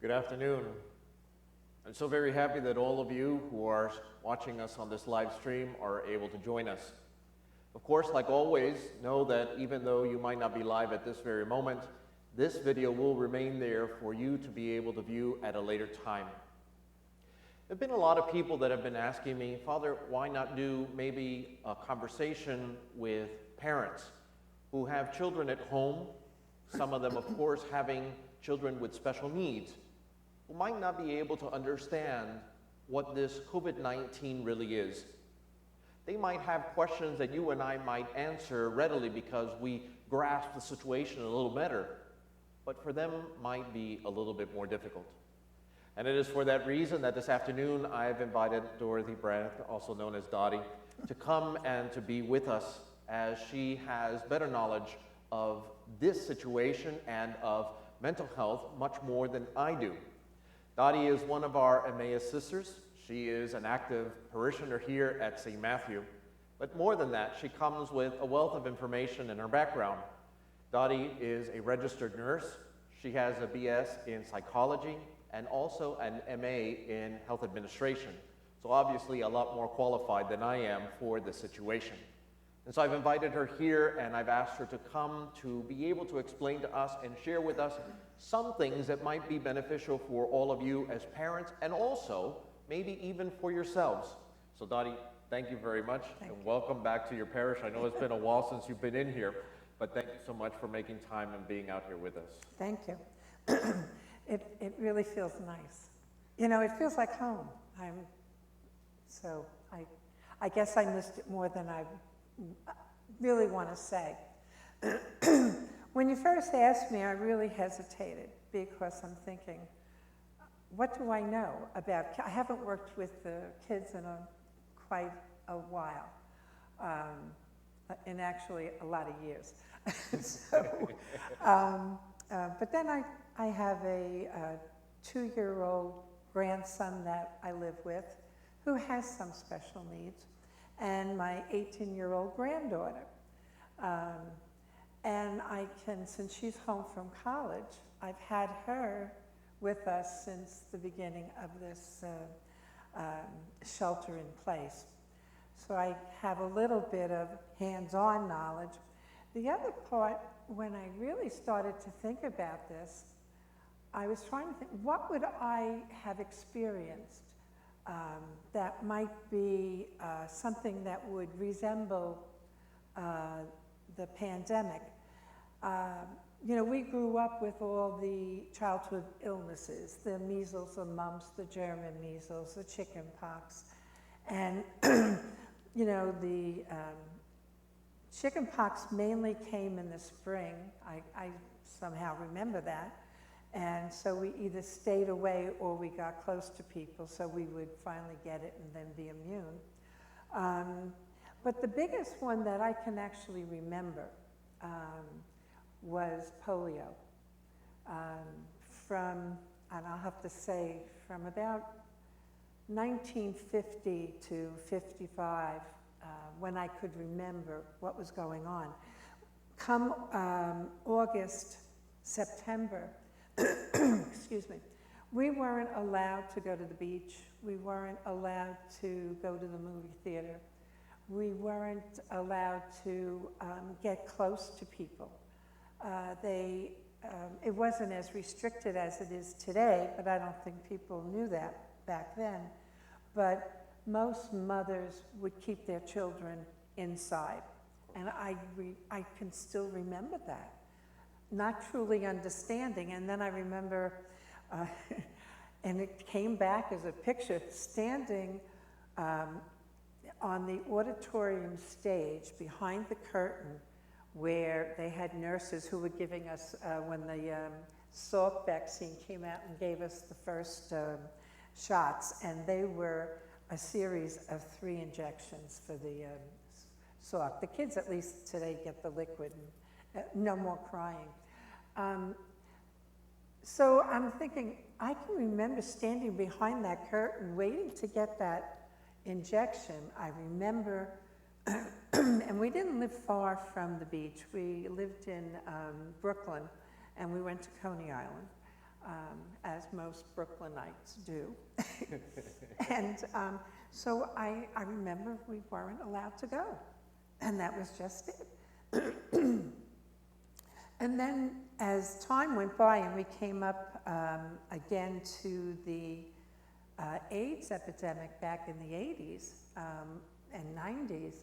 Good afternoon. I'm so very happy that all of you who are watching us on this live stream are able to join us. Of course, like always, know that even though you might not be live at this very moment, this video will remain there for you to be able to view at a later time. There have been a lot of people that have been asking me, Father, why not do maybe a conversation with parents who have children at home, some of them, of course, having children with special needs, who might not be able to understand what this COVID-19 really is. They might have questions that you and I might answer readily because we grasp the situation a little better, but for them might be a little bit more difficult. And it is for that reason that this afternoon I've invited Dorothy Brandt, also known as Dottie, to come and to be with us as she has better knowledge of this situation and of mental health much more than I do. Dottie is one of our Emmaus sisters. She is an active parishioner here at St. Matthew. But more than that, she comes with a wealth of information in her background. Dottie is a registered nurse. She has a BS in psychology and also an MA in health administration. So obviously a lot more qualified than I am for this situation. And so I've invited her here and I've asked her to come to be able to explain to us and share with us some things that might be beneficial for all of you as parents and also maybe even for yourselves. So Dottie, thank you very much and welcome back to your parish. I know it's been a while since you've been in here, but thank you so much for making time and being out here with us. Thank you. It really feels nice. You know, it feels like home. I guess I missed it more than I really want to say. When you first asked me, I really hesitated because I'm thinking, what do I know about, I haven't worked with the kids in quite a while, in actually a lot of years. But then I have a 2-year-old grandson that I live with who has some special needs, and my 18-year-old granddaughter. And I can, since she's home from college, I've had her with us since the beginning of this shelter in place. So I have a little bit of hands-on knowledge. The other part, when I really started to think about this, I was trying to think, what would I have experienced that might be something that would resemble the pandemic? You know, we grew up with all the childhood illnesses, the measles, the mumps, the German measles, the chicken pox. And, you know, the chicken pox mainly came in the spring. I somehow remember that. And so we either stayed away or we got close to people so we would finally get it and then be immune. But the biggest one that I can actually remember was polio. And I'll have to say, from about 1950 to 55, when I could remember what was going on. Come August, September, excuse me, we weren't allowed to go to the beach. We weren't allowed to go to the movie theater. We weren't allowed to get close to people. It wasn't as restricted as it is today, but I don't think people knew that back then. But most mothers would keep their children inside. And I can still remember that, not truly understanding. And then I remember, and it came back as a picture, standing on the auditorium stage behind the curtain where they had nurses who were giving us, when the Salk vaccine came out and gave us the first shots, and they were a series of 3 injections for the Salk. The kids, at least today, get the liquid and no more crying. So I'm thinking, I can remember standing behind that curtain waiting to get that injection. I remember, and we didn't live far from the beach. We lived in Brooklyn, and we went to Coney Island, as most Brooklynites do. And so I remember we weren't allowed to go, and that was just it. And then as time went by and we came up again to the AIDS epidemic back in the 80s and 90s,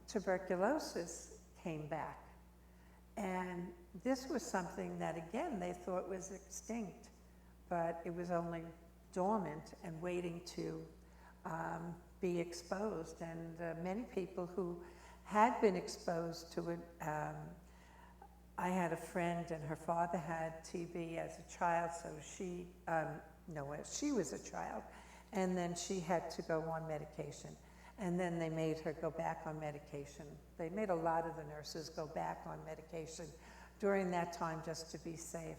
tuberculosis came back. And this was something that, again, they thought was extinct, but it was only dormant and waiting to be exposed. And many people who had been exposed to it, I had a friend and her father had TB as a child, so she was a child, and then she had to go on medication. And then they made her go back on medication. They made a lot of the nurses go back on medication during that time just to be safe,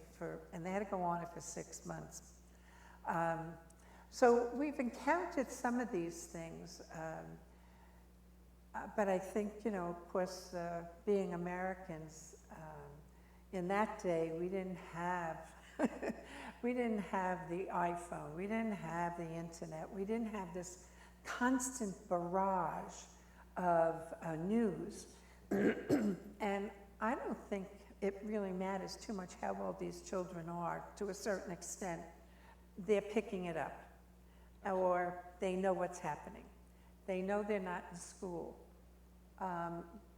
and they had to go on it for 6 months. So we've encountered some of these things, but I think, of course, being Americans, in that day, we didn't have we didn't have the iPhone, we didn't have the internet, we didn't have this constant barrage of news. And I don't think it really matters too much how old these children are. To a certain extent, they're picking it up, or they know what's happening. They know they're not in school.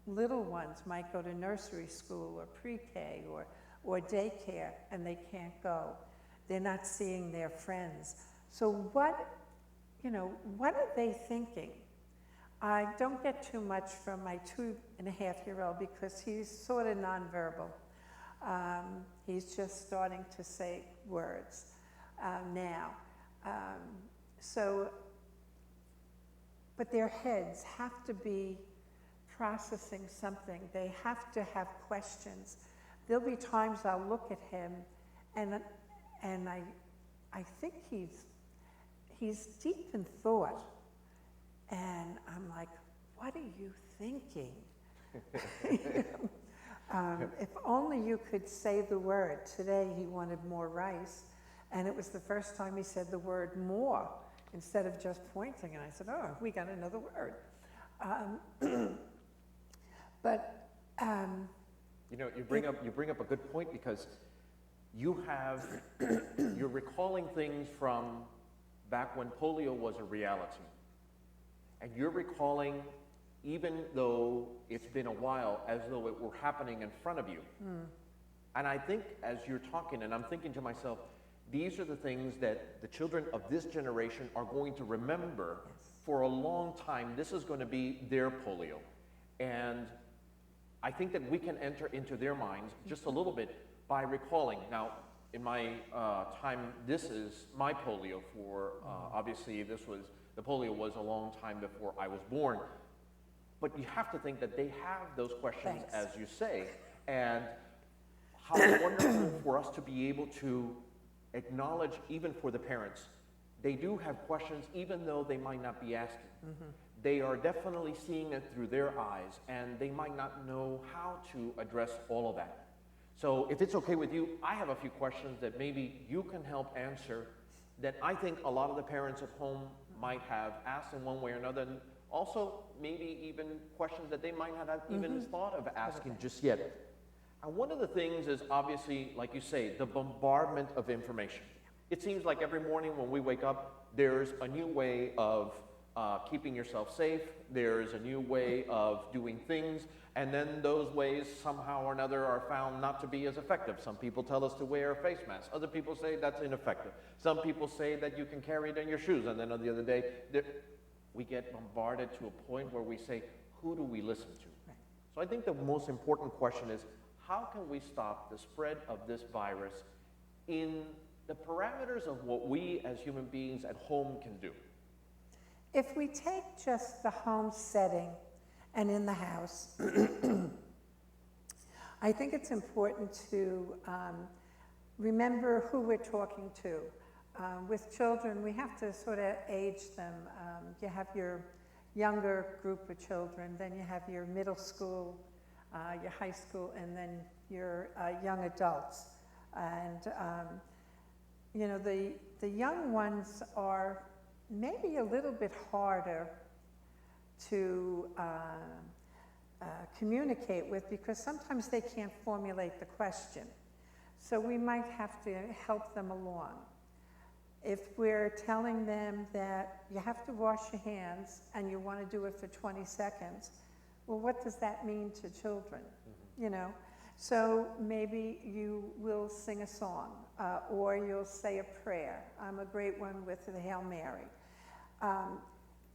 Little ones might go to nursery school or pre-K or daycare, and they can't go. They're not seeing their friends. So what are they thinking? I don't get too much from my 2.5-year-old because he's sort of nonverbal. He's just starting to say words now. But their heads have to be processing something. They have to have questions. There'll be times I'll look at him and I think he's deep in thought. And I'm like, what are you thinking? If only you could say the word. Today he wanted more rice, and it was the first time he said the word more instead of just pointing. And I said, oh, we got another word. You bring up a good point, because you're recalling things from back when polio was a reality. And you're recalling, even though it's been a while, as though it were happening in front of you. And I think as you're talking, and I'm thinking to myself, these are the things that the children of this generation are going to remember for a long time. This is going to be their polio. And I think that we can enter into their minds just a little bit by recalling. Now, in my time, this is my polio for, obviously the polio was a long time before I was born. But you have to think that they have those questions, as you say, and how wonderful for us to be able to acknowledge, even for the parents, they do have questions even though they might not be asking. They are definitely seeing it through their eyes, and they might not know how to address all of that. So if it's okay with you, I have a few questions that maybe you can help answer that I think a lot of the parents at home might have asked in one way or another, and also maybe even questions that they might not have even thought of asking just yet. And one of the things is obviously, like you say, the bombardment of information. It seems like every morning when we wake up, there's a new way of keeping yourself safe, there's a new way of doing things, and then those ways somehow or another are found not to be as effective. Some people tell us to wear a face mask, other people say that's ineffective. Some people say that you can carry it in your shoes, and then on the other day, we get bombarded to a point where we say, who do we listen to? Right. So I think the most important question is, how can we stop the spread of this virus in the parameters of what we as human beings at home can do? If we take just the home setting and in the house, I think it's important to remember who we're talking to. With children, we have to sort of age them. You have your younger group of children, then you have your middle school, your high school, and then your young adults. And you know, the young ones are maybe a little bit harder to communicate with because sometimes they can't formulate the question. So we might have to help them along. If we're telling them that you have to wash your hands and you want to do it for 20 seconds, well, what does that mean to children? You know? So maybe you will sing a song or you'll say a prayer. I'm a great one with the Hail Mary.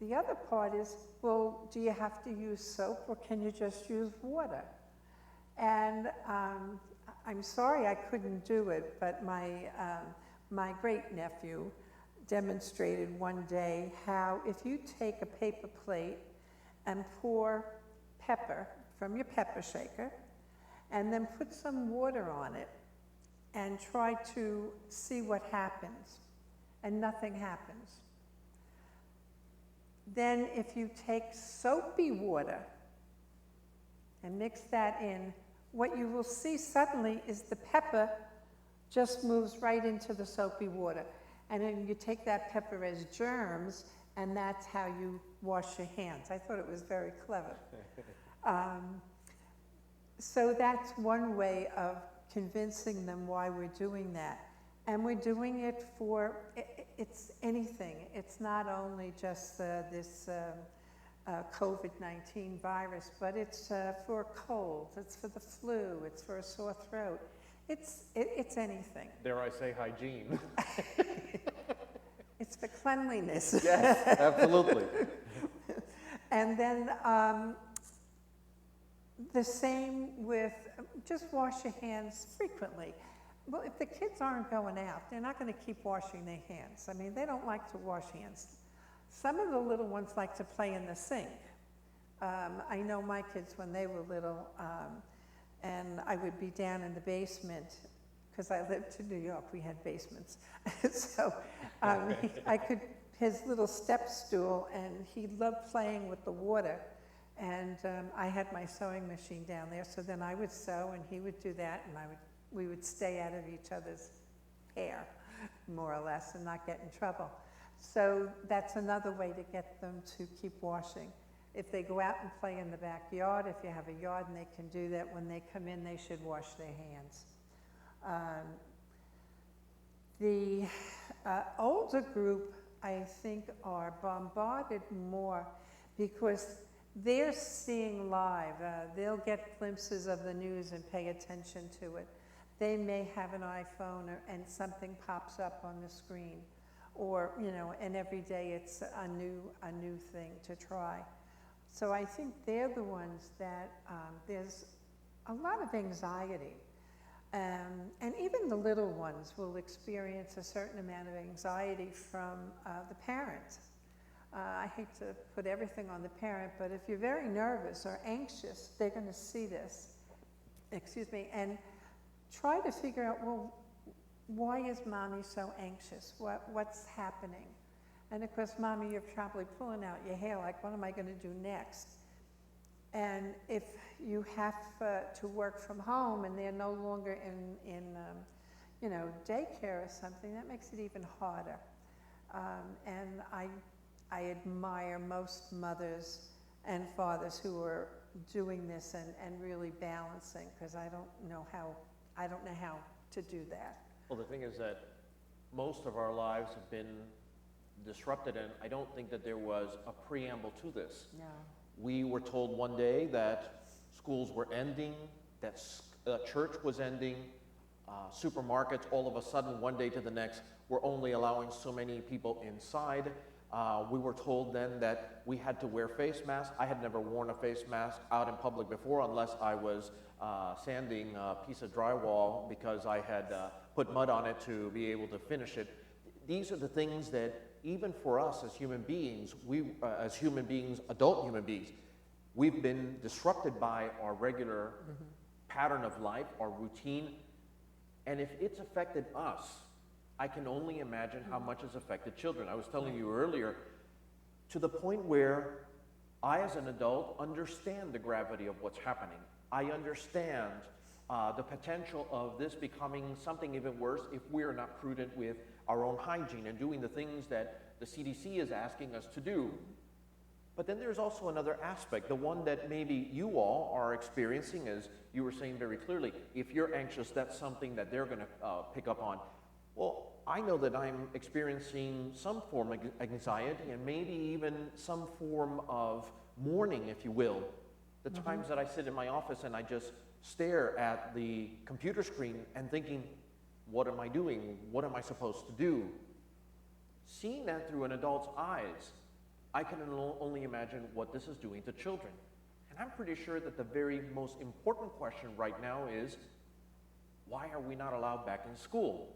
The other part is, well, do you have to use soap or can you just use water? And I'm sorry I couldn't do it, but my great-nephew demonstrated one day how if you take a paper plate and pour pepper from your pepper shaker and then put some water on it and try to see what happens, and nothing happens. Then if you take soapy water and mix that in, what you will see suddenly is the pepper just moves right into the soapy water. And then you take that pepper as germs, and that's how you wash your hands. I thought it was very clever. So that's one way of convincing them why we're doing that. And we're doing it for, it's anything. It's not only just this COVID-19 virus, but it's for colds, it's for the flu, it's for a sore throat. It's anything. Dare I say hygiene? It's for cleanliness. Yes, absolutely. And then the same with just wash your hands frequently. Well, if the kids aren't going out, they're not going to keep washing their hands. I mean, they don't like to wash hands. Some of the little ones like to play in the sink. I know my kids when they were little, and I would be down in the basement, because I lived in New York, we had basements. So his little step stool, and he loved playing with the water. And I had my sewing machine down there, so then I would sew and he would do that, and we would stay out of each other's hair, more or less, and not get in trouble. So that's another way to get them to keep washing. If they go out and play in the backyard, if you have a yard and they can do that, when they come in, they should wash their hands. The older group, I think, are bombarded more because they're seeing live. They'll get glimpses of the news and pay attention to it. They may have an iPhone and something pops up on the screen, or, you know, and every day it's a new thing to try. So I think they're the ones that there's a lot of anxiety. And even the little ones will experience a certain amount of anxiety from the parents. I hate to put everything on the parent, but if you're very nervous or anxious, they're going to see this, and try to figure out, well, why is mommy so anxious? What's happening? And of course, mommy, you're probably pulling out your hair, like, what am I going to do next? And if you have to work from home and they're no longer in daycare or something, that makes it even harder. And I admire most mothers and fathers who are doing this and really balancing, because I don't know how to do that. Well, the thing is that most of our lives have been disrupted, and I don't think that there was a preamble to this. No. We were told one day that schools were ending, that church was ending, supermarkets all of a sudden, one day to the next, were only allowing so many people inside. We were told then that we had to wear face masks. I had never worn a face mask out in public before, unless I was sanding a piece of drywall because I had put mud on it to be able to finish it. These are the things that even for us as human beings, adult human beings, we've been disrupted by our regular pattern of life, our routine. And if it's affected us, I can only imagine how much it's affected children. I was telling you earlier, to the point where I, as an adult, understand the gravity of what's happening. I understand the potential of this becoming something even worse if we're not prudent with our own hygiene and doing the things that the CDC is asking us to do. But then there's also another aspect, the one that maybe you all are experiencing, as you were saying very clearly. If you're anxious, that's something that they're going to pick up on. Well, I know that I'm experiencing some form of anxiety and maybe even some form of mourning, if you will. The times that I sit in my office and I just stare at the computer screen and thinking, what am I doing? What am I supposed to do? Seeing that through an adult's eyes, I can only imagine what this is doing to children. And I'm pretty sure that the very most important question right now is, why are we not allowed back in school?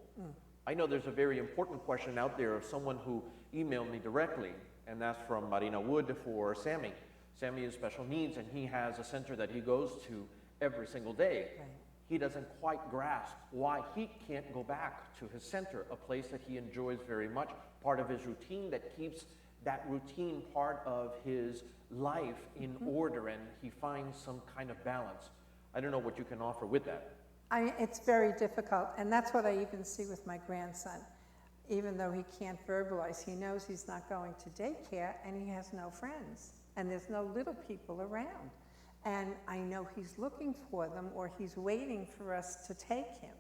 I know there's a very important question out there of someone who emailed me directly, and that's from Marina Wood for Sammy. Sammy has special needs, and he has a center that he goes to every single day. Right. He doesn't quite grasp why he can't go back to his center, a place that he enjoys very much, part of his routine that keeps that routine part of his life in order, and he finds some kind of balance. I don't know what you can offer with that. It's very difficult, and that's what I even see with my grandson. Even though he can't verbalize, he knows he's not going to daycare, and he has no friends, and there's no little people around. And I know he's looking for them, or he's waiting for us to take him.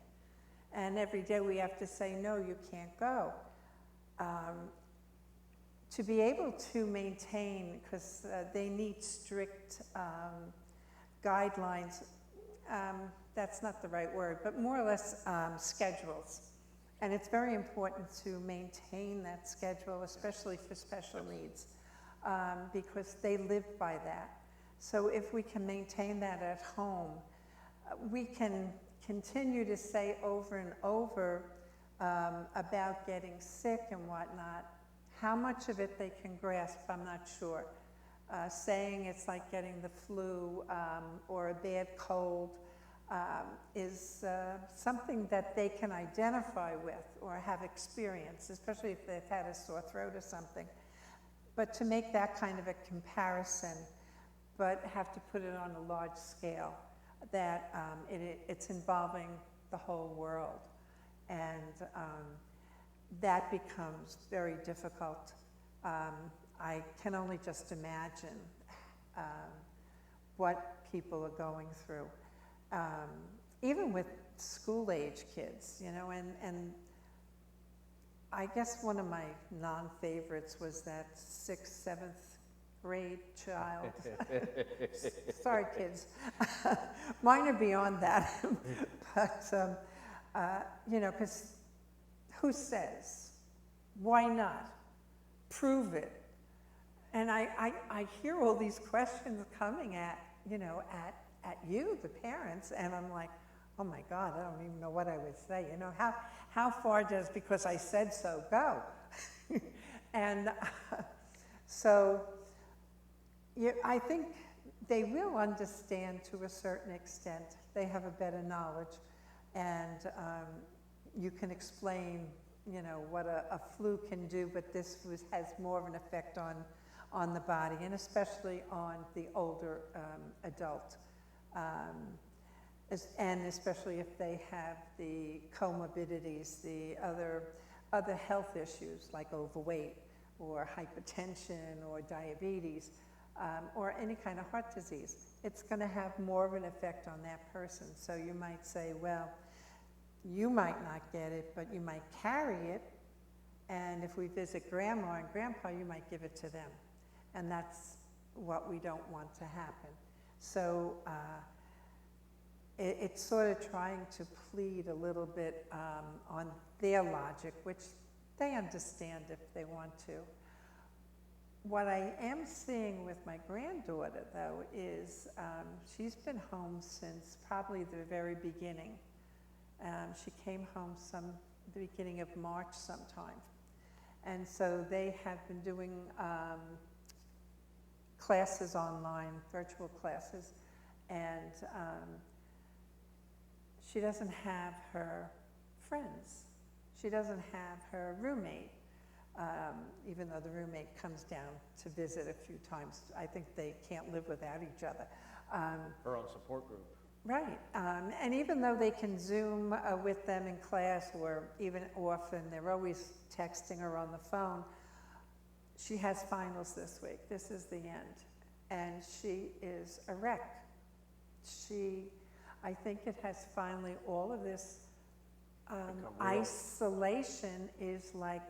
And every day we have to say, no, you can't go. To be able to maintain, because they need strict guidelines, that's not the right word, but more or less schedules. And it's very important to maintain that schedule, especially for special needs, because they live by that. So if we can maintain that at home, we can continue to say over and over about getting sick and whatnot. How much of it they can grasp, I'm not sure. Saying it's like getting the flu or a bad cold is something that they can identify with or have experience, especially if they've had a sore throat or something. But to make that kind of a comparison, but have to put it on a large scale, that it's involving the whole world. And that becomes very difficult. I can only just imagine what people are going through. Even with school-age kids, you know, and I guess one of my non-favorites was that 6th, 7th grade child. Sorry, kids. Mine are beyond that. But, you know, because who says? Why not? Prove it. And I hear all these questions coming at, you know, at you, the parents, and I'm like, oh my God, I don't even know what I would say. You know, how far does because I said so go? And so I think they will understand to a certain extent. They have a better knowledge, and you can explain, you know, what a flu can do, but this has more of an effect on the body, and especially on the older adult. And especially if they have the comorbidities, the other health issues like overweight or hypertension or diabetes or any kind of heart disease. It's going to have more of an effect on that person. So you might say, well, you might not get it, but you might carry it. And if we visit grandma and grandpa, you might give it to them. And that's what we don't want to happen. So it's sort of trying to plead a little bit on their logic, which they understand if they want to. What I am seeing with my granddaughter, though, is she's been home since probably the very beginning. She came home the beginning of March sometime. And so they have been doing classes online, virtual classes, and she doesn't have her friends. She doesn't have her roommate, even though the roommate comes down to visit a few times. I think they can't live without each other. Her own support group. Right, and even though they can Zoom with them in class, or even often, they're always texting her on the phone. She has finals this week. This is the end. And she is a wreck. I think it has finally, all of this isolation is like,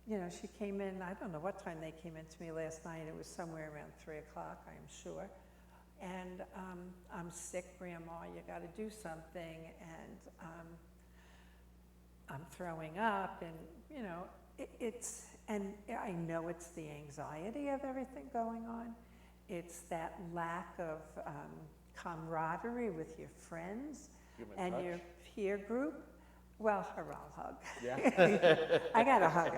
you know, she came in, I don't know what time they came in to me last night. It was somewhere around 3 o'clock, I'm sure. And I'm sick, Grandma, you got to do something. And I'm throwing up, and, you know, and I know it's the anxiety of everything going on. It's that lack of camaraderie with your friends and your peer group. Well, her I'll hug. Yeah. I got to hug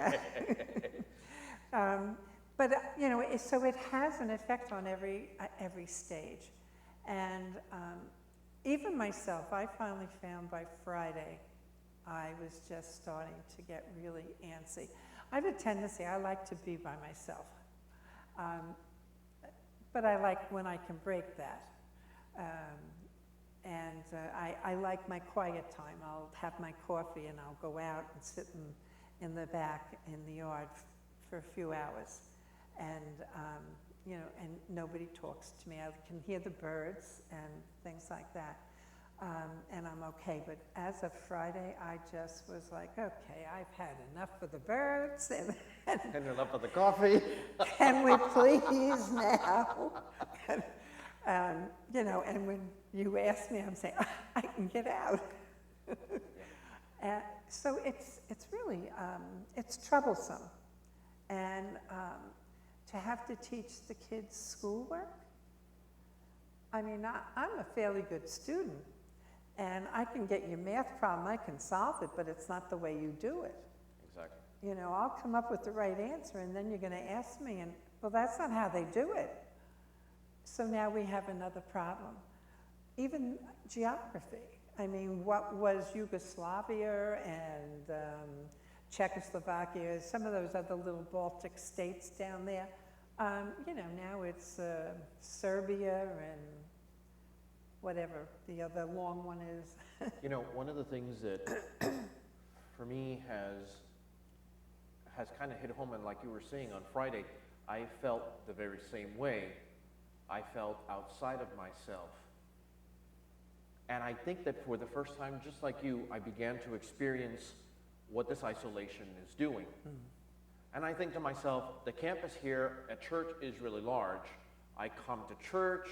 her. But, you know, so it has an effect on every stage. And even myself, I finally found by Friday, I was just starting to get really antsy. I have a tendency, I like to be by myself. But I like when I can break that. I like my quiet time. I'll have my coffee and I'll go out and sit in the back in the yard for a few hours. And, you know, and nobody talks to me. I can hear the birds and things like that. And I'm okay. But as of Friday, I just was like, okay, I've had enough of the birds and enough of the coffee. Can we please now? You know, and when you ask me, I'm saying, I can get out. So it's really, it's troublesome. And to have to teach the kids schoolwork, I mean, I'm a fairly good student, and I can get your math problem, I can solve it, but it's not the way you do it. Exactly. You know, I'll come up with the right answer, and then you're going to ask me, and, well, that's not how they do it. So now we have another problem. Even geography. I mean, what was Yugoslavia and Czechoslovakia, some of those other little Baltic states down there. You know, now it's Serbia and whatever the other long one is. You know, one of the things that for me has kind of hit home, and like you were saying on Friday, I felt the very same way. I felt outside of myself. And I think that for the first time, just like you, I began to experience what this isolation is doing. And I think to myself, the campus here at church is really large. I come to church,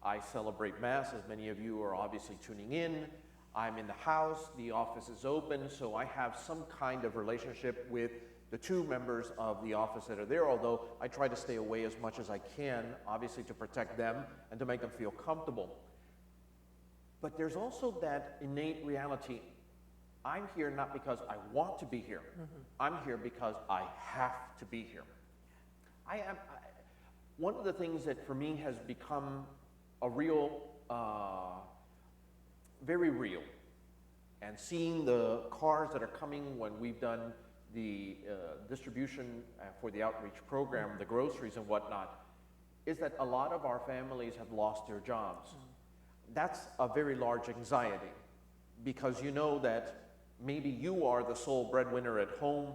I celebrate Mass, as many of you are obviously tuning in. I'm in the house, the office is open, so I have some kind of relationship with the two members of the office that are there, although I try to stay away as much as I can, obviously to protect them and to make them feel comfortable. But there's also that innate reality. I'm here not because I want to be here. I'm here because I have to be here. One of the things that for me has become a real, very real, and seeing the cars that are coming when we've done the distribution for the outreach program, the groceries and whatnot, is that a lot of our families have lost their jobs. That's a very large anxiety, because you know that maybe you are the sole breadwinner at home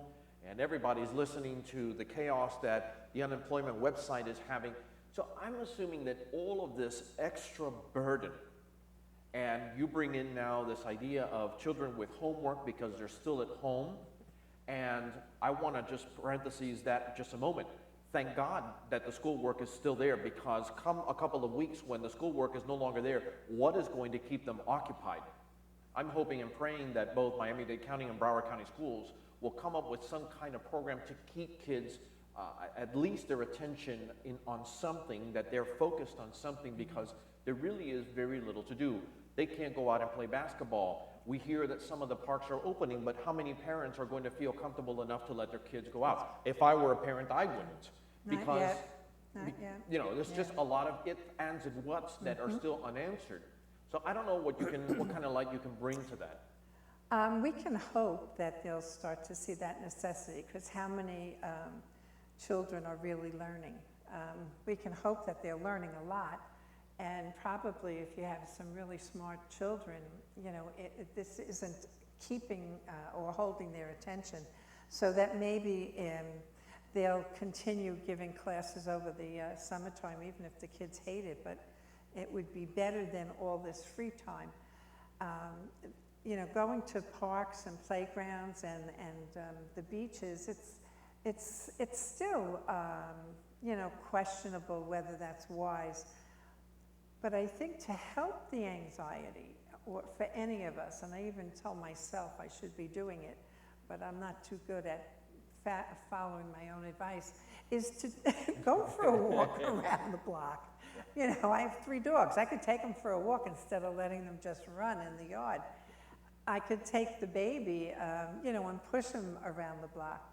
and everybody's listening to the chaos that the unemployment website is having. So I'm assuming that all of this extra burden, and you bring in now this idea of children with homework because they're still at home, and I want to just parentheses that just a moment. Thank God that the schoolwork is still there, because come a couple of weeks when the schoolwork is no longer there, what is going to keep them occupied? I'm hoping and praying that both Miami-Dade County and Broward County schools will come up with some kind of program to keep kids, at least their attention on something, that they're focused on something, because there really is very little to do. They can't go out and play basketball. We hear that some of the parks are opening, but how many parents are going to feel comfortable enough to let their kids go out? If I were a parent, I wouldn't. Because, Not yet. you know, there's just a lot of ifs, ands, and whats that are still unanswered. So I don't know what kind of light you can bring to that. We can hope that they'll start to see that necessity, because how many children are really learning? We can hope that they're learning a lot, And probably if you have some really smart children, you know, this isn't keeping or holding their attention. So that maybe they'll continue giving classes over the summertime, even if the kids hate it, but it would be better than all this free time. You know, going to parks and playgrounds and the beaches, it's still, you know, questionable whether that's wise. But I think to help the anxiety, or for any of us, and I even tell myself I should be doing it, but I'm not too good at following my own advice, is to go for a walk around the block. You know, I have 3 dogs. I could take them for a walk instead of letting them just run in the yard. I could take the baby, you know, and push him around the block.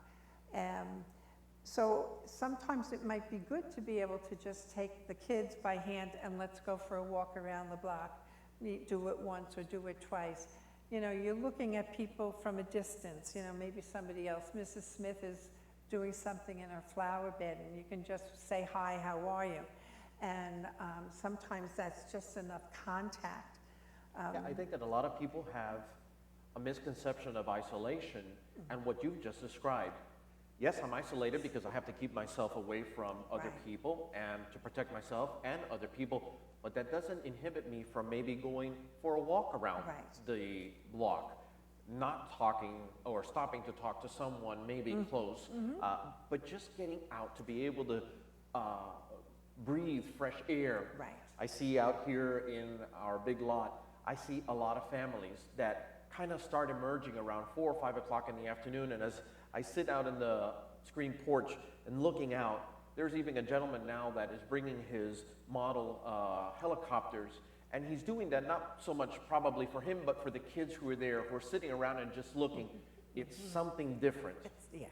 So sometimes it might be good to be able to just take the kids by hand and let's go for a walk around the block. Do it once or do it twice. You know, you're looking at people from a distance, you know, maybe somebody else. Mrs. Smith is doing something in her flower bed and you can just say, hi, how are you? And sometimes that's just enough contact. Yeah, I think that a lot of people have a misconception of isolation and what you've just described. Yes, I'm isolated because I have to keep myself away from other people and to protect myself and other people, but that doesn't inhibit me from maybe going for a walk around the block, not talking or stopping to talk to someone maybe close, but just getting out to be able to breathe fresh air. I see out here in our big lot, I see a lot of families that kind of start emerging around 4 or 5 o'clock in the afternoon, and as I sit out in the screen porch and looking out, there's even a gentleman now that is bringing his model helicopters, and he's doing that not so much probably for him, but for the kids who are there, who are sitting around and just looking. It's something different. Yeah,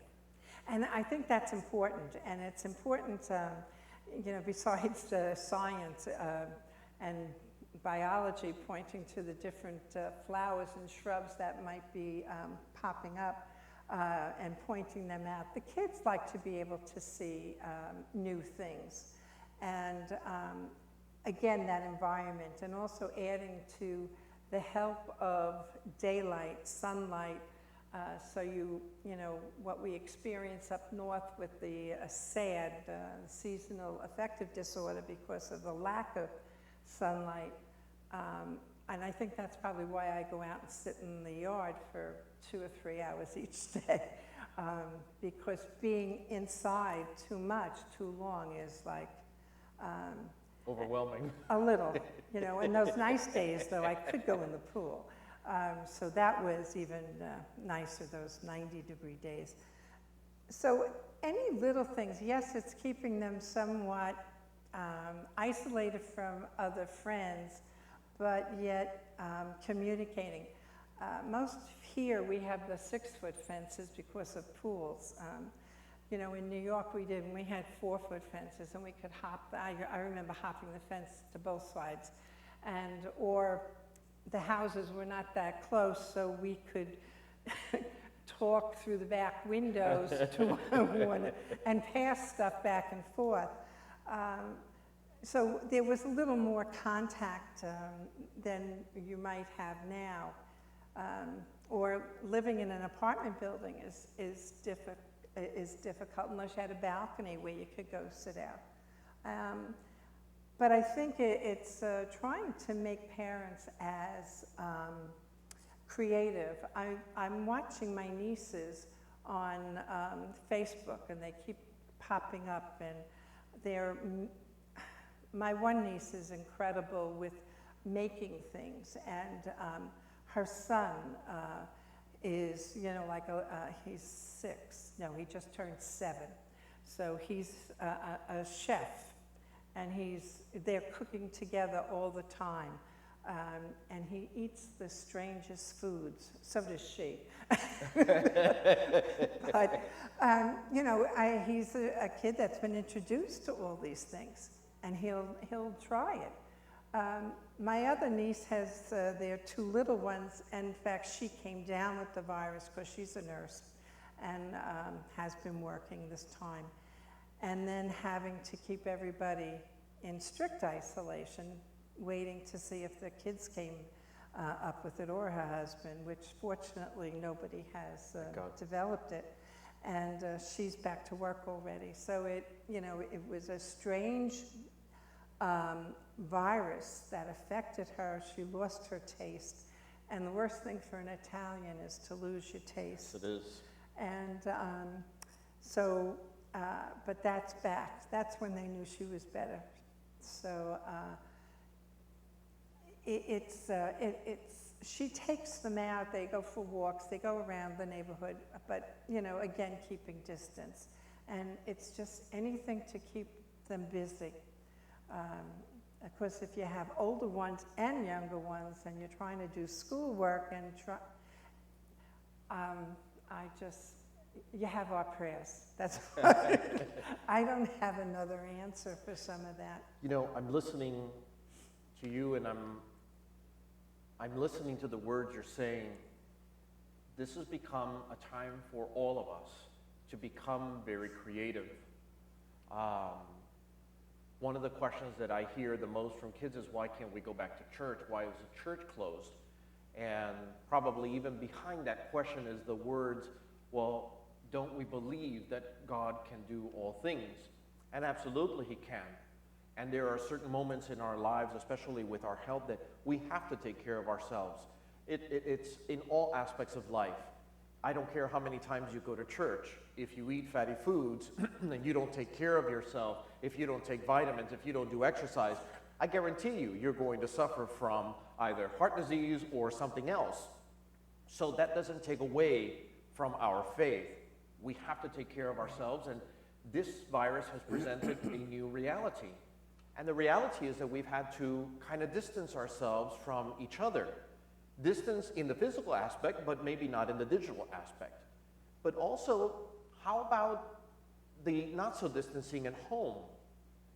and I think that's important, and it's important, you know, besides the science and biology pointing to the different flowers and shrubs that might be popping up and pointing them out. The kids like to be able to see new things. And again, that environment, and also adding to the help of daylight, sunlight, so you know, what we experience up north with the SAD, seasonal affective disorder, because of the lack of sunlight. And I think that's probably why I go out and sit in the yard for 2 or 3 hours each day, because being inside too much, too long is like overwhelming. A little, you know. In those nice days, though, I could go in the pool. So that was even nicer, those 90-degree days. So any little things, yes, it's keeping them somewhat isolated from other friends, but yet communicating. Most here we have the 6-foot fences because of pools. You know, in New York we didn't. We had 4-foot fences, and we could hop. I remember hopping the fence to both sides, and or the houses were not that close, so we could talk through the back windows to one and pass stuff back and forth. So there was a little more contact than you might have now. Or living in an apartment building is difficult unless you had a balcony where you could go sit out. But I think it's trying to make parents as creative. I'm watching my nieces on Facebook, and they keep popping up, and they're my one niece is incredible with making things, and her son is, you know, like he's 6. No, he just turned 7. So he's a chef, and they're cooking together all the time. And he eats the strangest foods. So does she. But, you know, he's a kid that's been introduced to all these things, and he'll try it. My other niece has their 2 little ones, and in fact, she came down with the virus because she's a nurse and has been working this time. And then having to keep everybody in strict isolation, waiting to see if the kids came up with it or her husband, which fortunately nobody has developed it. And she's back to work already. So it was a strange virus that affected her. She lost her taste. And the worst thing for an Italian is to lose your taste. Yes, it is. And but that's back. That's when they knew she was better. So she takes them out, they go for walks, they go around the neighborhood, but, again, keeping distance. And it's just anything to keep them busy. Of course, if you have older ones and younger ones and you're trying to do schoolwork and you have our prayers. That's I don't have another answer for some of that. I'm listening to you, and I'm listening to the words you're saying. This has become a time for all of us to become very creative. One of the questions that I hear the most from kids is, why can't we go back to church? Why is the church closed? And probably even behind that question is the words, well, don't we believe that God can do all things? And absolutely He can. And there are certain moments in our lives, especially with our health, that we have to take care of ourselves. It's in all aspects of life. I don't care how many times you go to church. If you eat fatty foods and you don't take care of yourself, if you don't take vitamins, if you don't do exercise, I guarantee you're going to suffer from either heart disease or something else. So that doesn't take away from our faith. We have to take care of ourselves, and this virus has presented a new reality. And the reality is that we've had to kind of distance ourselves from each other. Distance in the physical aspect, but maybe not in the digital aspect. But also, how about the not-so-distancing at home?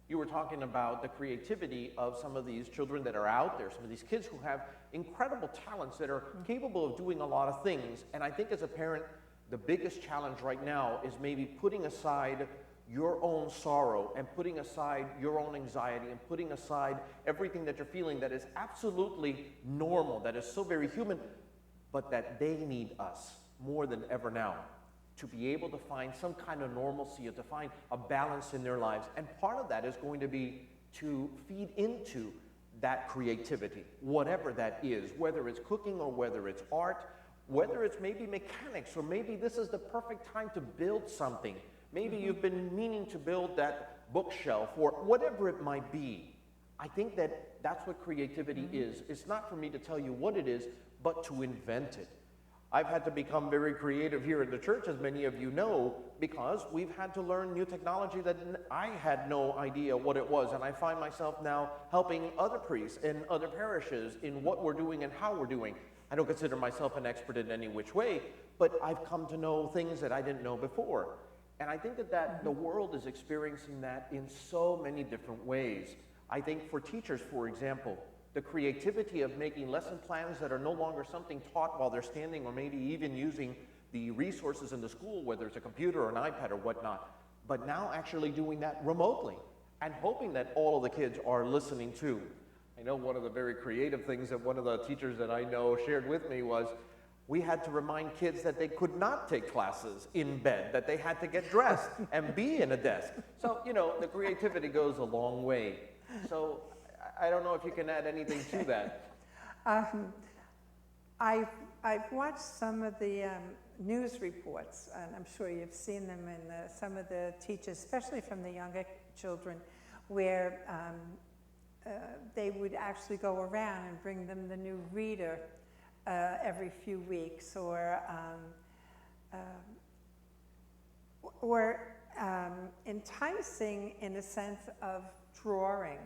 You were talking about the creativity of some of these children that are out there, some of these kids who have incredible talents that are capable of doing a lot of things. And I think as a parent, the biggest challenge right now is maybe putting aside your own sorrow and putting aside your own anxiety and putting aside everything that you're feeling that is absolutely normal, that is so very human, but that they need us more than ever now to be able to find some kind of normalcy or to find a balance in their lives. And part of that is going to be to feed into that creativity, whatever that is, whether it's cooking or whether it's art, whether it's maybe mechanics, or maybe this is the perfect time to build something. Maybe you've been meaning to build that bookshelf, or whatever it might be. I think that that's what creativity is. It's not for me to tell you what it is, but to invent it. I've had to become very creative here in the church, as many of you know, because we've had to learn new technology that I had no idea what it was. And I find myself now helping other priests in other parishes in what we're doing and how we're doing. I don't consider myself an expert in any which way, but I've come to know things that I didn't know before. And I think that the world is experiencing that in so many different ways. I think for teachers, for example, the creativity of making lesson plans that are no longer something taught while they're standing, or maybe even using the resources in the school, whether it's a computer or an iPad or whatnot, but now actually doing that remotely and hoping that all of the kids are listening too. I know one of the very creative things that one of the teachers that I know shared with me was, we had to remind kids that they could not take classes in bed, that they had to get dressed and be in a desk. So, the creativity goes a long way. So I don't know if you can add anything to that. I've watched some of the news reports, and I'm sure you've seen them in some of the teachers, especially from the younger children, where they would actually go around and bring them the new reader every few weeks, or enticing in a sense of drawing,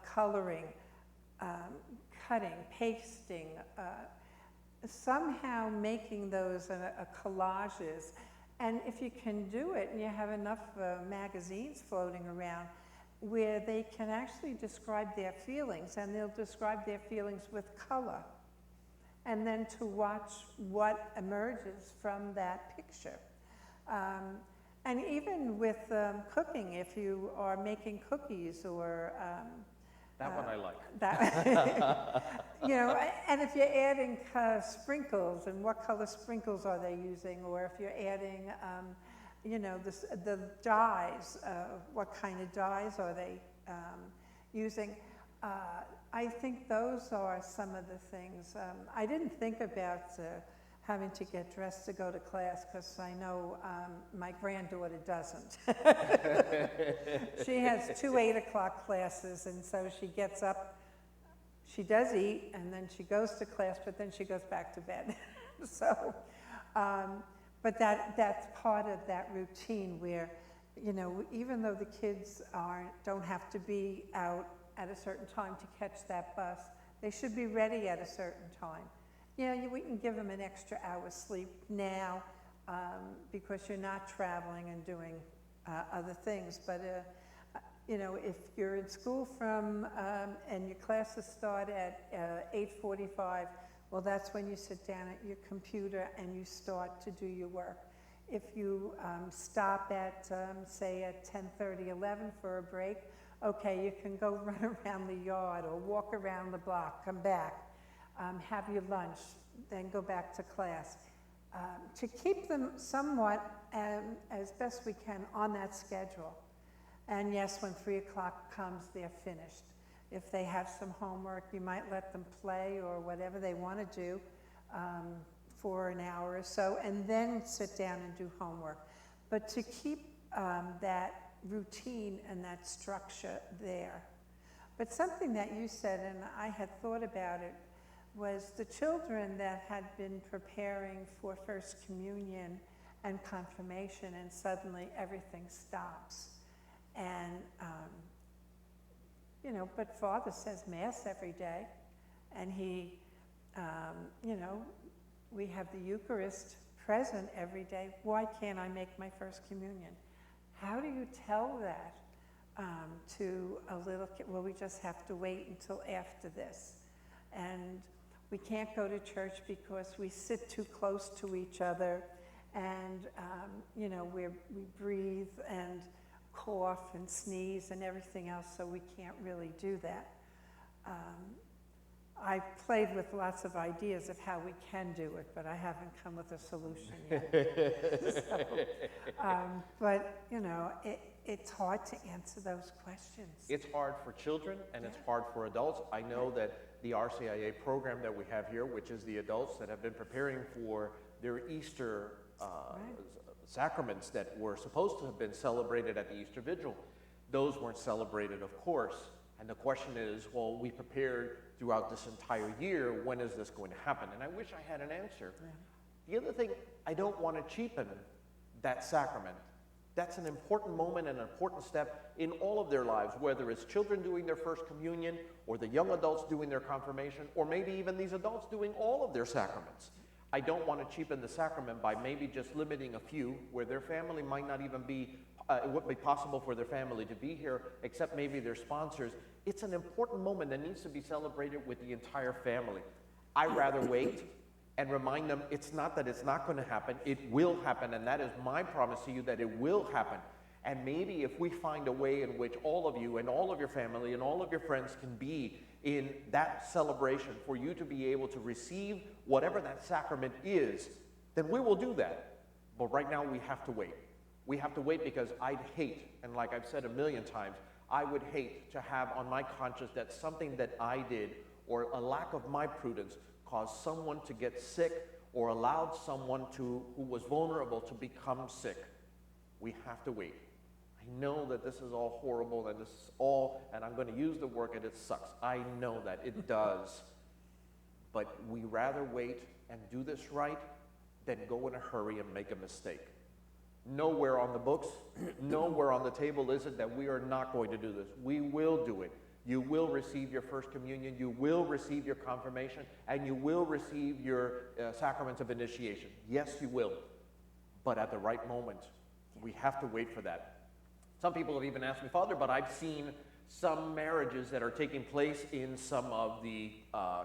coloring, cutting, pasting, somehow making those collages. And if you can do it, and you have enough magazines floating around where they can actually describe their feelings, and they'll describe their feelings with color, and then to watch what emerges from that picture. And even with cooking, if you are making cookies or That one I like. that, you know, and if you're adding sprinkles, and what color sprinkles are they using, or if you're adding, you know, the dyes, what kind of dyes are they using? I think those are some of the things. I didn't think about having to get dressed to go to class, because I know my granddaughter doesn't. She has 2 8 o'clock classes, and so she gets up, she does eat, and then she goes to class, but then she goes back to bed. So, but that's part of that routine where, you know, even though the kids don't have to be out at a certain time to catch that bus, they should be ready at a certain time. You know, we can give them an extra hour's sleep now because you're not traveling and doing other things. But, you know, if you're in school and your classes start at 8:45, well, that's when you sit down at your computer and you start to do your work. If you stop at, say, at 10:30, 11 for a break, okay, you can go run around the yard or walk around the block, come back. Have your lunch, then go back to class. To keep them somewhat, as best we can, on that schedule. And yes, when 3 o'clock comes, they're finished. If they have some homework, you might let them play or whatever they want to do for an hour or so, and then sit down and do homework. But to keep that routine and that structure there. But something that you said, and I had thought about it, was the children that had been preparing for First Communion and confirmation, and suddenly everything stops. And, you know, but Father says Mass every day, and he, you know, we have the Eucharist present every day. Why can't I make my First Communion? How do you tell that to a little kid? Well, we just have to wait until after this. And we can't go to church because we sit too close to each other, and you know, we breathe and cough and sneeze and everything else, so we can't really do that. I played with lots of ideas of how we can do it, but I haven't come with a solution yet. So, but you know, it's hard to answer those questions. It's hard for children and it's hard for adults. I know that the RCIA program that we have here, which is the adults that have been preparing for their Easter sacraments that were supposed to have been celebrated at the Easter Vigil, those weren't celebrated, of course. And the question is, well, we prepared throughout this entire year, when is this going to happen? And I wish I had an answer. The other thing, I don't want to cheapen that sacrament. That's an important moment and an important step in all of their lives, whether it's children doing their First Communion, or the young adults doing their confirmation, or maybe even these adults doing all of their sacraments. I don't want to cheapen the sacrament by maybe just limiting a few where their family might not even be, it wouldn't be possible for their family to be here, except maybe their sponsors. It's an important moment that needs to be celebrated with the entire family. I'd rather wait and remind them it's not that it's not going to happen, it will happen, and that is my promise to you that it will happen. And maybe if we find a way in which all of you and all of your family and all of your friends can be in that celebration for you to be able to receive whatever that sacrament is, then we will do that. But right now we have to wait. We have to wait because I'd hate, and like I've said a million times, I would hate to have on my conscience that something that I did or a lack of my prudence caused someone to get sick or allowed someone who was vulnerable to become sick. We have to wait. I know that this is all horrible and this is all, and I'm going to use the word and it sucks. I know that it does. But we rather wait and do this right than go in a hurry and make a mistake. Nowhere on the books, nowhere on the table is it that we are not going to do this. We will do it. You will receive your First Communion, you will receive your confirmation, and you will receive your sacraments of initiation. Yes, you will, but at the right moment. We have to wait for that. Some people have even asked me, Father, but I've seen some marriages that are taking place in some of the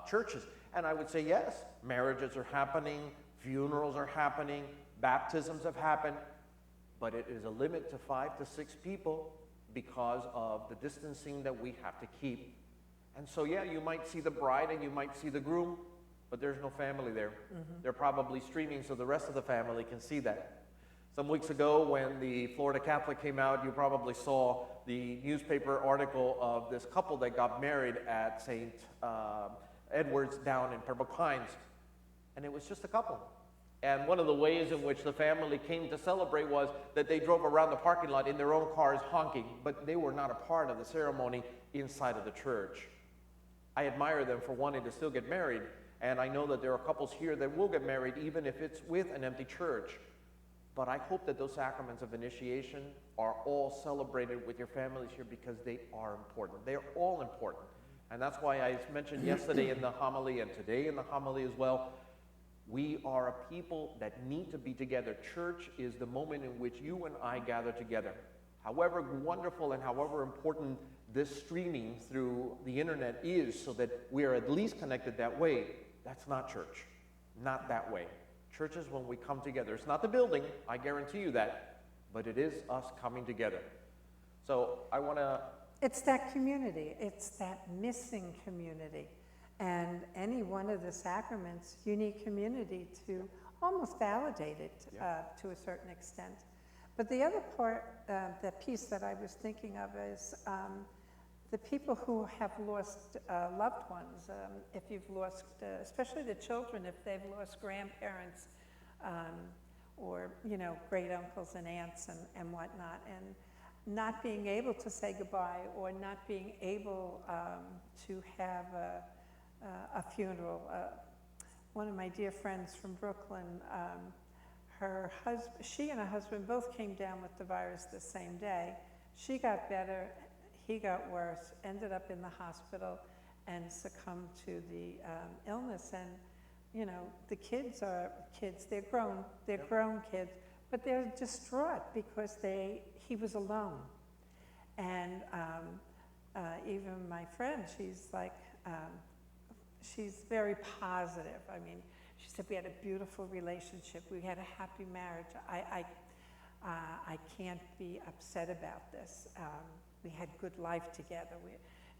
churches. And I would say, yes, marriages are happening, funerals are happening, baptisms have happened. but it is a limit to 5 to 6 people because of the distancing that we have to keep. And so, yeah, you might see the bride and you might see the groom, but there's no family there. They're probably streaming so the rest of the family can see that. Some weeks ago when the Florida Catholic came out, you probably saw the newspaper article of this couple that got married at St. Edward's down in Pembroke Pines. And it was just a couple. And one of the ways in which the family came to celebrate was that they drove around the parking lot in their own cars honking, but they were not a part of the ceremony inside of the church. I admire them for wanting to still get married, and I know that there are couples here that will get married even if it's with an empty church. But I hope that those sacraments of initiation are all celebrated with your families here because they are important. They're all important. And that's why I mentioned yesterday in the homily and today in the homily as well, we are a people that need to be together. Church is the moment in which you and I gather together. However wonderful and however important this streaming through the internet is so that we are at least connected that way, that's not church. Not that way. Church is when we come together. It's not the building, I guarantee you that, but it is us coming together. So I want to... It's that community. It's that missing community. And any one of the sacraments, you need community to almost validate it to a certain extent. But the other part, the piece that I was thinking of is the people who have lost loved ones. If you've lost, especially the children, if they've lost grandparents or, you know, great uncles and aunts and whatnot, and not being able to say goodbye or not being able to have a funeral. One of my dear friends from Brooklyn, she and her husband both came down with the virus the same day. She got better, he got worse, ended up in the hospital and succumbed to the illness. And, you know, the kids are kids, they're grown kids, but they're distraught because he was alone. And even my friend, she's like, she's very positive. I mean, she said we had a beautiful relationship. We had a happy marriage. I can't be upset about this. We had good life together.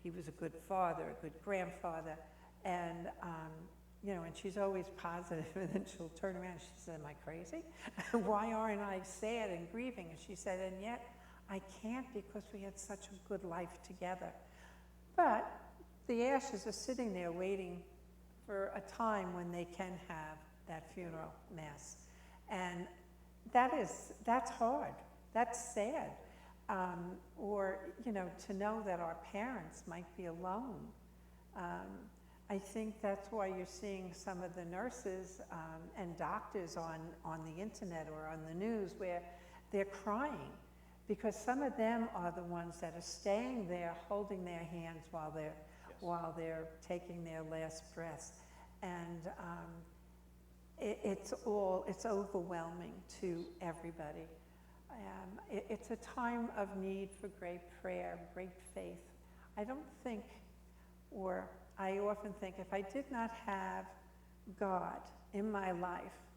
He was a good father, a good grandfather, and you know. And she's always positive. And then she'll turn around. And she said, "Am I crazy? Why aren't I sad and grieving?" And she said, "And yet I can't because we had such a good life together." But the ashes are sitting there waiting for a time when they can have that funeral mass. And that's hard, that's sad. Or, you know, to know that our parents might be alone. I think that's why you're seeing some of the nurses and doctors on the internet or on the news where they're crying because some of them are the ones that are staying there holding their hands while they're taking their last breaths. And it's overwhelming to everybody. It's a time of need for great prayer, great faith. I often think if I did not have God in my life,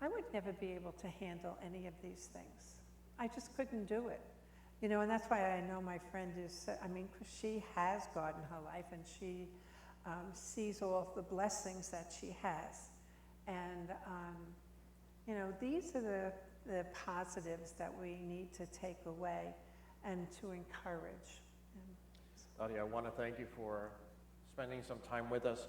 I would never be able to handle any of these things. I just couldn't do it. You know, and that's why I know my friend is, because she has God in her life and she sees all the blessings that she has. And, you know, these are the positives that we need to take away and to encourage. Nadia, I want to thank you for spending some time with us.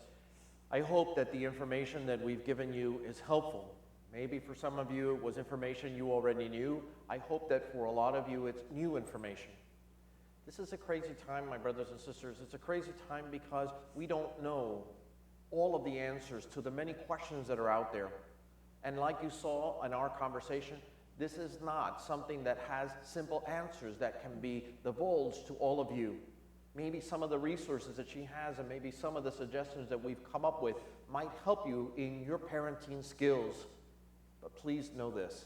I hope that the information that we've given you is helpful. Maybe for some of you it was information you already knew. I hope that for a lot of you it's new information. This is a crazy time, my brothers and sisters. It's a crazy time because we don't know all of the answers to the many questions that are out there. And like you saw in our conversation, this is not something that has simple answers that can be divulged to all of you. Maybe some of the resources that she has and maybe some of the suggestions that we've come up with might help you in your parenting skills. But please know this,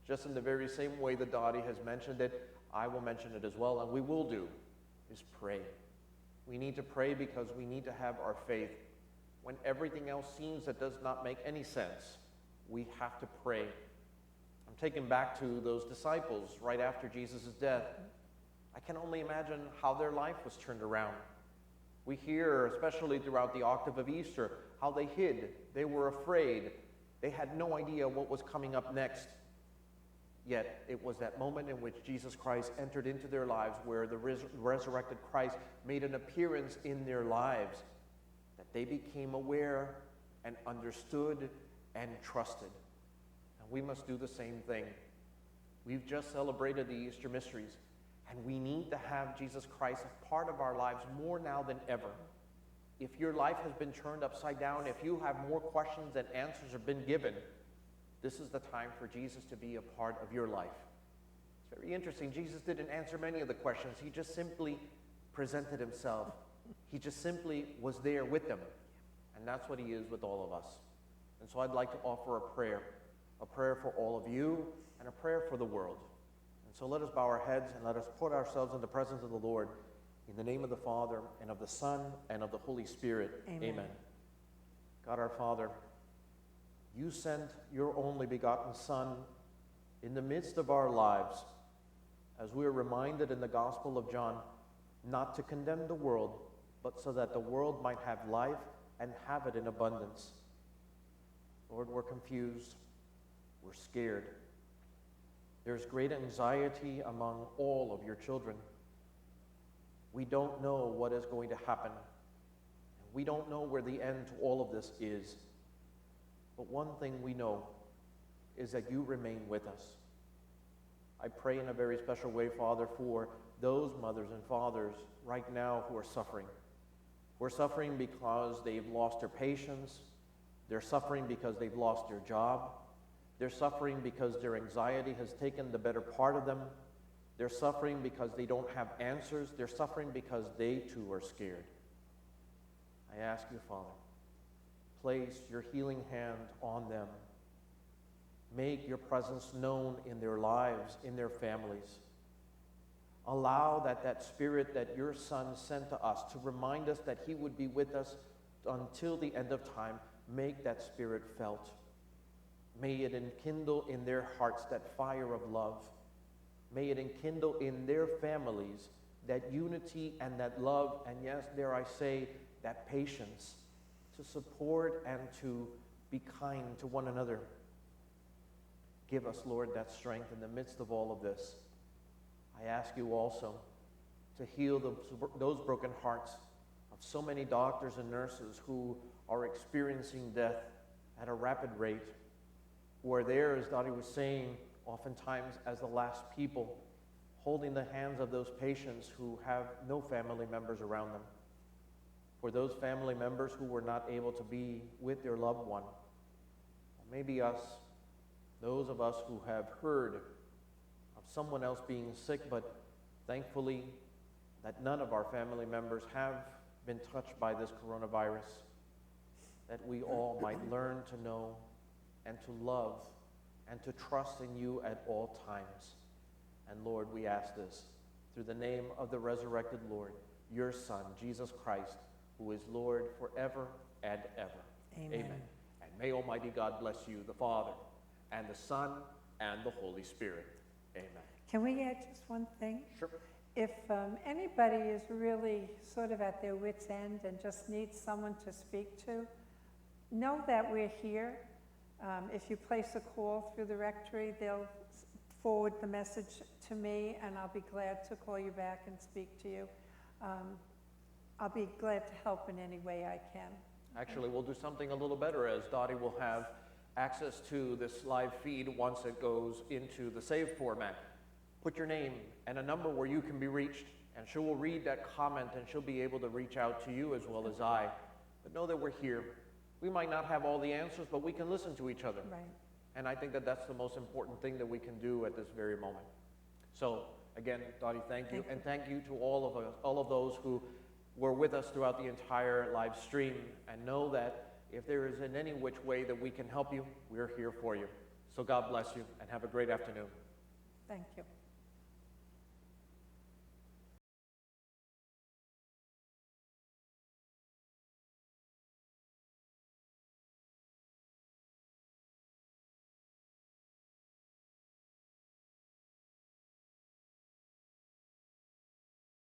just in the very same way that Dottie has mentioned it, I will mention it as well, and we will do, is pray. We need to pray because we need to have our faith. When everything else seems that does not make any sense, we have to pray. I'm taken back to those disciples right after Jesus' death. I can only imagine how their life was turned around. We hear, especially throughout the octave of Easter, how they hid, they were afraid, they had no idea what was coming up next. Yet it was that moment in which Jesus Christ entered into their lives, where the resurrected Christ made an appearance in their lives, that they became aware and understood and trusted. And we must do the same thing. We've just celebrated the Easter mysteries, and we need to have Jesus Christ as part of our lives more now than ever. If your life has been turned upside down, if you have more questions than answers have been given, this is the time for Jesus to be a part of your life. It's very interesting. Jesus didn't answer many of the questions. He just simply presented himself. He just simply was there with them. And that's what he is with all of us. And so I'd like to offer a prayer for all of you and a prayer for the world. And so let us bow our heads and let us put ourselves in the presence of the Lord, in the name of the Father, and of the Son, and of the Holy Spirit. Amen. God our Father, you sent your only begotten Son in the midst of our lives, as we are reminded in the Gospel of John, not to condemn the world, but so that the world might have life and have it in abundance. Lord, we're confused. We're scared. There's great anxiety among all of your children. We don't know what is going to happen. We don't know where the end to all of this is. But one thing we know is that you remain with us. I pray in a very special way, Father, for those mothers and fathers right now who are suffering. We're suffering because they've lost their patients. They're suffering because they've lost their job. They're suffering because their anxiety has taken the better part of them. They're suffering because they don't have answers. They're suffering because they too are scared. I ask you, Father, place your healing hand on them. Make your presence known in their lives, in their families. Allow that spirit that your Son sent to us to remind us that he would be with us until the end of time, make that spirit felt. May it enkindle in their hearts that fire of love. May it enkindle in their families that unity and that love, and yes, dare I say, that patience to support and to be kind to one another. Give us, Lord, that strength in the midst of all of this. I ask you also to heal those broken hearts of so many doctors and nurses who are experiencing death at a rapid rate, who are there, as Dottie was saying, oftentimes as the last people, holding the hands of those patients who have no family members around them. For those family members who were not able to be with their loved one, or maybe us, those of us who have heard of someone else being sick, but thankfully that none of our family members have been touched by this coronavirus, that we all might learn to know and to love and to trust in you at all times. And Lord, we ask this through the name of the resurrected Lord, your Son, Jesus Christ, who is Lord forever and ever. Amen. Amen. And may Almighty God bless you, the Father, and the Son, and the Holy Spirit. Amen. Can we add just one thing? Sure. If anybody is really sort of at their wit's end and just needs someone to speak to, know that we're here. If you place a call through the rectory, they'll forward the message to me, and I'll be glad to call you back and speak to you. I'll be glad to help in any way I can. Actually, we'll do something a little better, as Dottie will have access to this live feed once it goes into the saved format. Put your name and a number where you can be reached, and she will read that comment, and she'll be able to reach out to you as well as I. But know that we're here. We might not have all the answers, but we can listen to each other. Right. And I think that that's the most important thing that we can do at this very moment. So again, Dottie, thank you. And thank you to all of those who were with us throughout the entire live stream. And know that if there is in any which way that we can help you, we're here for you. So God bless you, and have a great afternoon. Thank you.